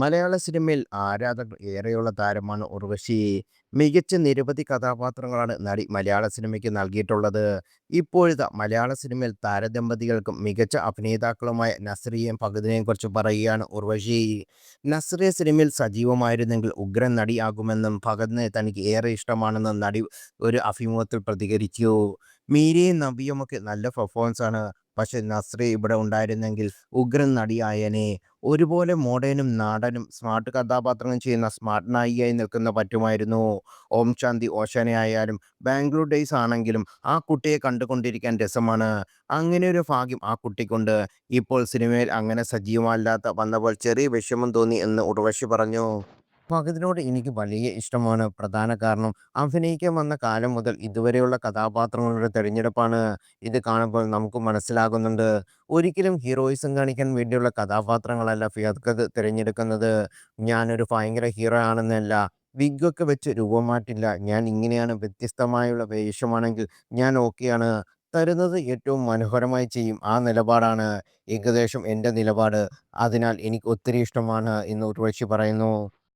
മലയാള സിനിമയിൽ ആരാധകർ ഏറെയുള്ള താരമാണ് ഉർവശി. മികച്ച നിരവധി കഥാപാത്രങ്ങളാണ് നടി മലയാള സിനിമയ്ക്ക് നൽകിയിട്ടുള്ളത്. ഇപ്പോഴിതാ മലയാള സിനിമയിൽ താരദമ്പതികൾക്കും മികച്ച അഭിനേതാക്കളുമായ നസ്രിയയും ഫഹദിനെയും കുറിച്ച് പറയുകയാണ് ഉർവശി. നസ്രിയ സിനിമയിൽ സജീവമായിരുന്നെങ്കിൽ ഉഗ്രൻ നടിയാകുമെന്നും ഫഹദിനെ തനിക്ക് ഏറെ ഇഷ്ടമാണെന്നും നടി ഒരു അഭിമുഖത്തിൽ പ്രതികരിച്ചു. മീരയും നബിയുമൊക്കെ നല്ല പെർഫോമൻസ് ആണ്. പക്ഷെ നസ്രിയ ഇവിടെ ഉണ്ടായിരുന്നെങ്കിൽ ഉഗ്രൻ നടിയായേനെ. ഒരുപോലെ മോഡേണും നാടനും സ്മാർട്ട് കഥാപാത്രങ്ങൾ ചെയ്യുന്ന സ്മാർട്ട് നായികയായി നിൽക്കുന്ന പറ്റുമായിരുന്നു. ഓം ശാന്തി ഓശാനയായാലും ബാംഗ്ലൂർ ഡേയ്സ് ആണെങ്കിലും ആ കുട്ടിയെ കണ്ടുകൊണ്ടിരിക്കാൻ രസമാണ്. അങ്ങനെ ഒരു ഭാഗ്യം ആ കുട്ടിക്കുണ്ട്. ഇപ്പോൾ സിനിമയിൽ അങ്ങനെ സജീവമല്ലാത്ത വന്നപ്പോൾ ചെറിയ വിഷമം തോന്നി എന്ന് ഉർവശി പറഞ്ഞു. ഫഹദിനോട് എനിക്ക് വലിയ ഇഷ്ടമാണ്. പ്രധാന കാരണം അഭിനയിക്കാൻ വന്ന കാലം മുതൽ ഇതുവരെയുള്ള കഥാപാത്രങ്ങളുടെ തിരഞ്ഞെടുപ്പാണ്. ഇത് കാണുമ്പോൾ നമുക്ക് മനസ്സിലാകുന്നുണ്ട്. ഒരിക്കലും ഹീറോയിസം കാണിക്കാൻ വേണ്ടിയുള്ള കഥാപാത്രങ്ങളല്ല ഫഹദ് തിരഞ്ഞെടുക്കുന്നത്. ഞാനൊരു ഭയങ്കര ഹീറോ ആണെന്നല്ല. വിഗൊക്കെ വെച്ച് രൂപം മാറ്റില്ല. ഞാൻ ഇങ്ങനെയാണ്, വ്യത്യസ്തമായുള്ള വേഷമാണെങ്കിൽ ഞാൻ ഓക്കെയാണ്. തരുന്നത് ഏറ്റവും മനോഹരമായി ചെയ്യും. ആ നിലപാടാണ് ഏകദേശം എൻ്റെ നിലപാട്. അതിനാൽ എനിക്ക് ഒത്തിരി ഇഷ്ടമാണ് എന്ന് ഉർവശി പറയുന്നു.